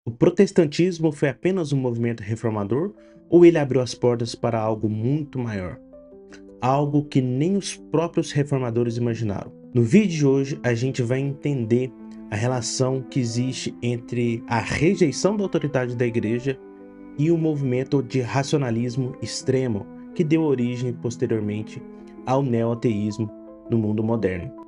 O protestantismo foi apenas um movimento reformador ou ele abriu as portas para algo muito maior? Algo que nem os próprios reformadores imaginaram. No vídeo de hoje, a gente vai entender a relação que existe entre a rejeição da autoridade da igreja e o movimento de racionalismo extremo que deu origem posteriormente ao neoateísmo no mundo moderno.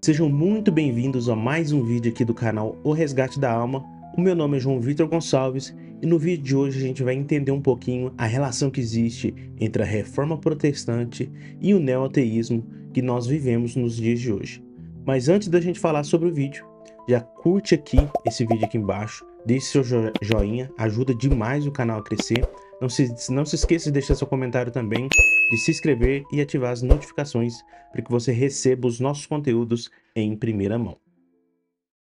Sejam muito bem-vindos a mais um vídeo aqui do canal O Resgate da Alma. O meu nome é João Vitor Gonçalves e no vídeo de hoje a gente vai entender um pouquinho a relação que existe entre a reforma protestante e o neoateísmo que nós vivemos nos dias de hoje. Mas antes da gente falar sobre o vídeo, já curte aqui esse vídeo aqui embaixo, deixe seu joinha, ajuda demais o canal a crescer. Não se esqueça de deixar seu comentário também, de se inscrever e ativar as notificações para que você receba os nossos conteúdos em primeira mão.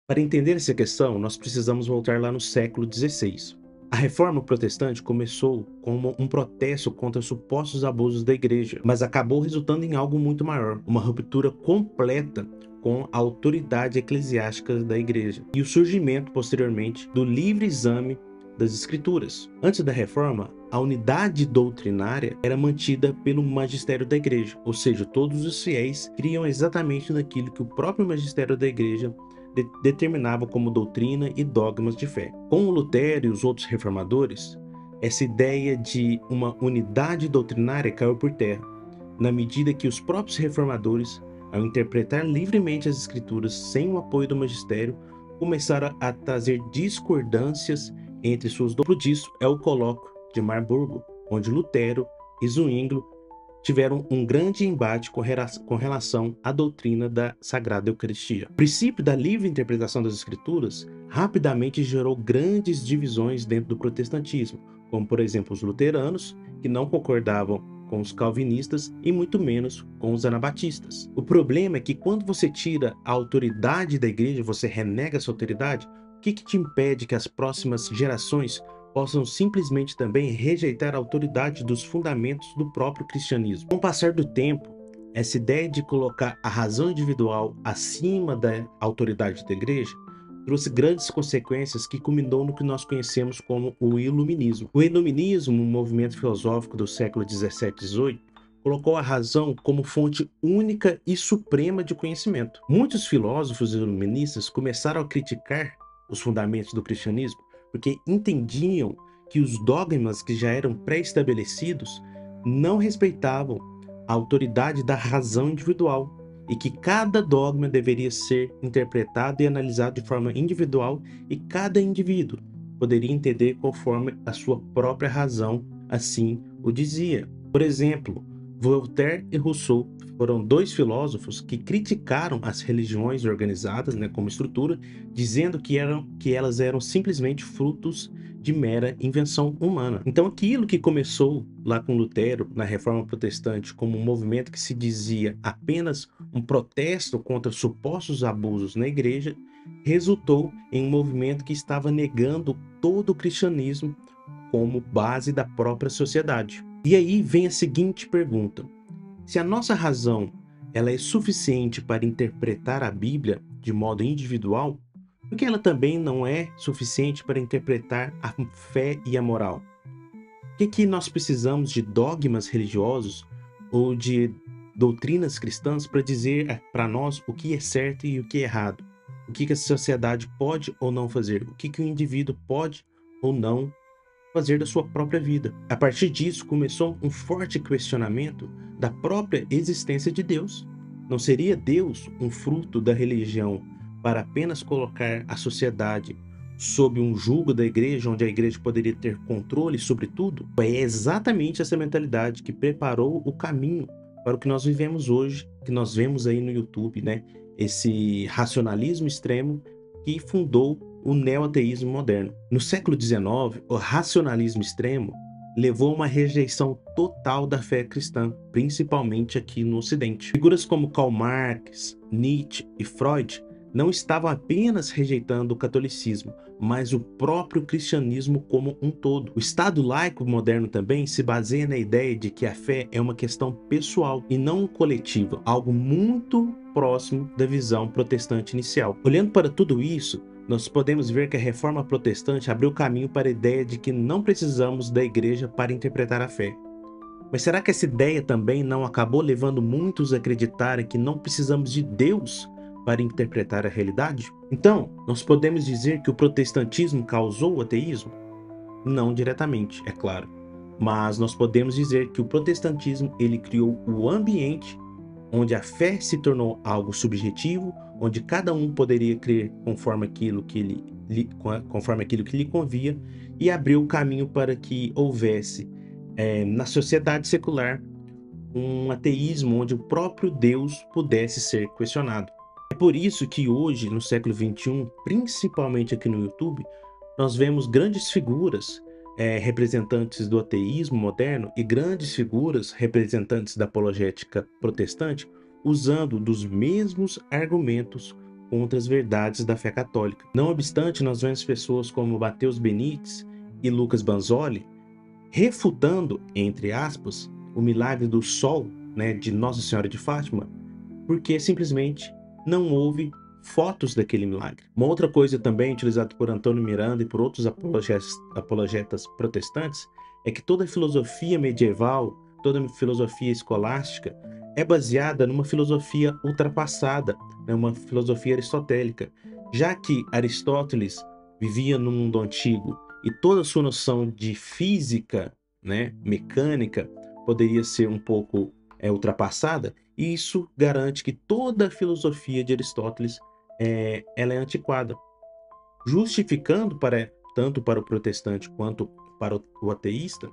Para entender essa questão, nós precisamos voltar lá no século XVI. A reforma protestante começou como um protesto contra supostos abusos da igreja, mas acabou resultando em algo muito maior, uma ruptura completa com a autoridade eclesiástica da igreja e o surgimento posteriormente do livre exame das escrituras. Antes da reforma, a unidade doutrinária era mantida pelo magistério da igreja, ou seja, todos os fiéis criam exatamente naquilo que o próprio magistério da igreja determinava como doutrina e dogmas de fé. Com o Lutero e os outros reformadores, essa ideia de uma unidade doutrinária caiu por terra, na medida que os próprios reformadores, ao interpretar livremente as escrituras sem o apoio do magistério, começaram a trazer discordâncias entre suas doutrinas. Por disso é o colóquio de Marburgo, onde Lutero e Zwinglio tiveram um grande embate com relação à doutrina da Sagrada Eucaristia. O princípio da livre interpretação das Escrituras rapidamente gerou grandes divisões dentro do protestantismo, como por exemplo os luteranos, que não concordavam com os calvinistas e muito menos com os anabatistas. O problema é que quando você tira a autoridade da igreja, você renega essa autoridade, o que te impede que as próximas gerações possam simplesmente também rejeitar a autoridade dos fundamentos do próprio cristianismo? Com o passar do tempo, essa ideia de colocar a razão individual acima da autoridade da igreja trouxe grandes consequências que culminou no que nós conhecemos como o Iluminismo. O Iluminismo, um movimento filosófico do século 17 e 18, colocou a razão como fonte única e suprema de conhecimento. Muitos filósofos iluministas começaram a criticar os fundamentos do cristianismo porque entendiam que os dogmas que já eram pré-estabelecidos não respeitavam a autoridade da razão individual e que cada dogma deveria ser interpretado e analisado de forma individual e cada indivíduo poderia entender conforme a sua própria razão assim o dizia. Por exemplo, Voltaire e Rousseau foram dois filósofos que criticaram as religiões organizadas, como estrutura, dizendo que elas eram simplesmente frutos de mera invenção humana. Então aquilo que começou lá com Lutero, na Reforma Protestante, como um movimento que se dizia apenas um protesto contra supostos abusos na igreja, resultou em um movimento que estava negando todo o cristianismo como base da própria sociedade. E aí vem a seguinte pergunta: se a nossa razão ela é suficiente para interpretar a Bíblia de modo individual, por que ela também não é suficiente para interpretar a fé e a moral? Por que nós precisamos de dogmas religiosos ou de doutrinas cristãs para dizer para nós o que é certo e o que é errado? O que a sociedade pode ou não fazer? O que o indivíduo pode ou não fazer da sua própria vida? A partir disso, começou um forte questionamento da própria existência de Deus. Não seria Deus um fruto da religião para apenas colocar a sociedade sob um jugo da igreja, onde a igreja poderia ter controle sobre tudo? É exatamente essa mentalidade que preparou o caminho para o que nós vivemos hoje, que nós vemos aí no YouTube, esse racionalismo extremo que fundou o neoateísmo moderno. No século XIX, o racionalismo extremo levou a uma rejeição total da fé cristã, principalmente aqui no Ocidente. Figuras como Karl Marx, Nietzsche e Freud não estavam apenas rejeitando o catolicismo, mas o próprio cristianismo como um todo. O Estado laico moderno também se baseia na ideia de que a fé é uma questão pessoal e não coletiva, algo muito próximo da visão protestante inicial. Olhando para tudo isso, nós podemos ver que a reforma protestante abriu caminho para a ideia de que não precisamos da igreja para interpretar a fé. Mas será que essa ideia também não acabou levando muitos a acreditarem que não precisamos de Deus para interpretar a realidade? Então, nós podemos dizer que o protestantismo causou o ateísmo? Não diretamente, é claro. Mas nós podemos dizer que o protestantismo ele criou o ambiente onde a fé se tornou algo subjetivo, onde cada um poderia crer conforme aquilo que lhe convia, e abriu o caminho para que houvesse na sociedade secular um ateísmo onde o próprio Deus pudesse ser questionado. É por isso que hoje, no século XXI, principalmente aqui no YouTube, nós vemos grandes figuras representantes do ateísmo moderno e grandes figuras representantes da apologética protestante usando dos mesmos argumentos contra as verdades da fé católica. Não obstante, nós vemos pessoas como Matheus Benites e Lucas Banzoli refutando, entre aspas, o milagre do sol, né, de Nossa Senhora de Fátima, porque simplesmente não houve fotos daquele milagre. Uma outra coisa também utilizada por Antônio Miranda e por outros apologetas protestantes é que toda filosofia medieval, toda filosofia escolástica é baseada numa filosofia ultrapassada, né, uma filosofia aristotélica, já que Aristóteles vivia no mundo antigo e toda a sua noção de física, né, mecânica, poderia ser um pouco ultrapassada, e isso garante que toda a filosofia de Aristóteles ela é antiquada, justificando tanto para o protestante quanto para o ateísta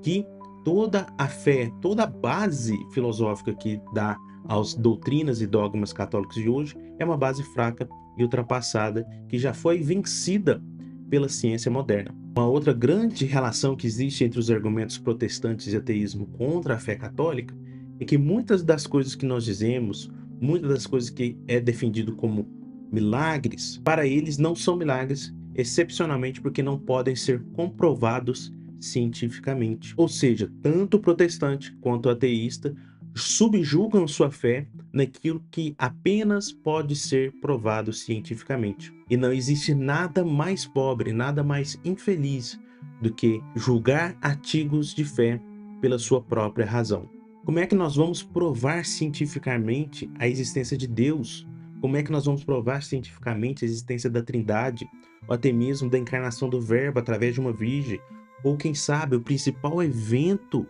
que toda a fé, toda a base filosófica que dá às doutrinas e dogmas católicos de hoje é uma base fraca e ultrapassada que já foi vencida pela ciência moderna. Uma outra grande relação que existe entre os argumentos protestantes e ateísmo contra a fé católica é que muitas das coisas que nós dizemos, muitas das coisas que é defendido como milagres, para eles não são milagres, excepcionalmente porque não podem ser comprovados cientificamente. Ou seja, tanto o protestante quanto o ateísta subjugam sua fé naquilo que apenas pode ser provado cientificamente. E não existe nada mais pobre, nada mais infeliz do que julgar artigos de fé pela sua própria razão. Como é que nós vamos provar cientificamente a existência de Deus? Como é que nós vamos provar cientificamente a existência da Trindade, ou até mesmo da encarnação do Verbo através de uma virgem? Ou quem sabe o principal evento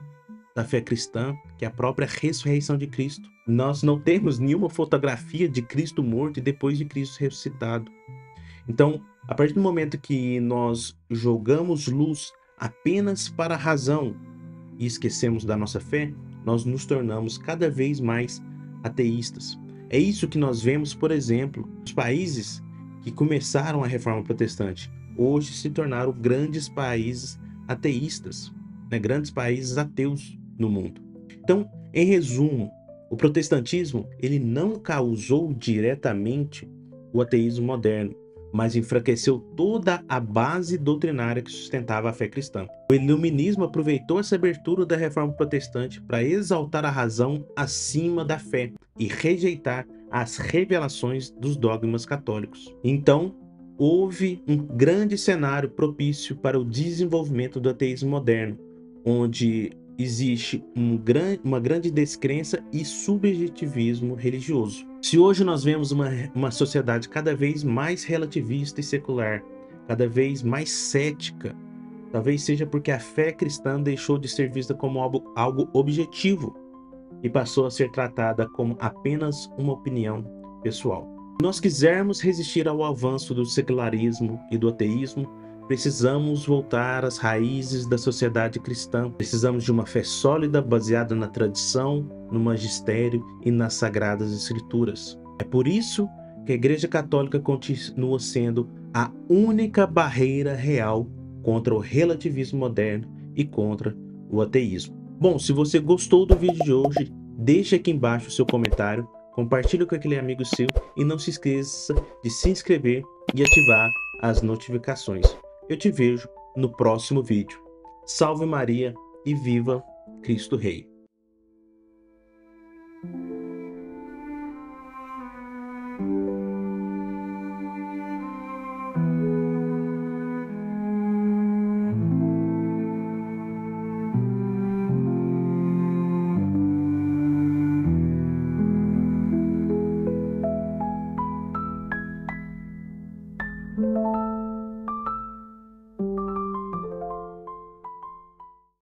da fé cristã, que é a própria ressurreição de Cristo. Nós não temos nenhuma fotografia de Cristo morto e depois de Cristo ressuscitado. Então, a partir do momento que nós jogamos luz apenas para a razão e esquecemos da nossa fé, nós nos tornamos cada vez mais ateístas. É isso que nós vemos, por exemplo, os países que começaram a reforma protestante, hoje se tornaram grandes países ateístas, né? Grandes países ateus no mundo. Então, em resumo, o protestantismo ele não causou diretamente o ateísmo moderno, mas enfraqueceu toda a base doutrinária que sustentava a fé cristã. O iluminismo aproveitou essa abertura da reforma protestante para exaltar a razão acima da fé e rejeitar as revelações dos dogmas católicos. Então, houve um grande cenário propício para o desenvolvimento do ateísmo moderno, onde existe uma grande descrença e subjetivismo religioso. Se hoje nós vemos uma sociedade cada vez mais relativista e secular, cada vez mais cética, talvez seja porque a fé cristã deixou de ser vista como algo objetivo e passou a ser tratada como apenas uma opinião pessoal. Se nós quisermos resistir ao avanço do secularismo e do ateísmo, precisamos voltar às raízes da sociedade cristã. Precisamos de uma fé sólida, baseada na tradição, no magistério e nas sagradas escrituras. É por isso que a Igreja Católica continua sendo a única barreira real contra o relativismo moderno e contra o ateísmo. Bom, se você gostou do vídeo de hoje, deixe aqui embaixo o seu comentário, compartilhe com aquele amigo seu e não se esqueça de se inscrever e ativar as notificações. Eu te vejo no próximo vídeo. Salve Maria e viva Cristo Rei!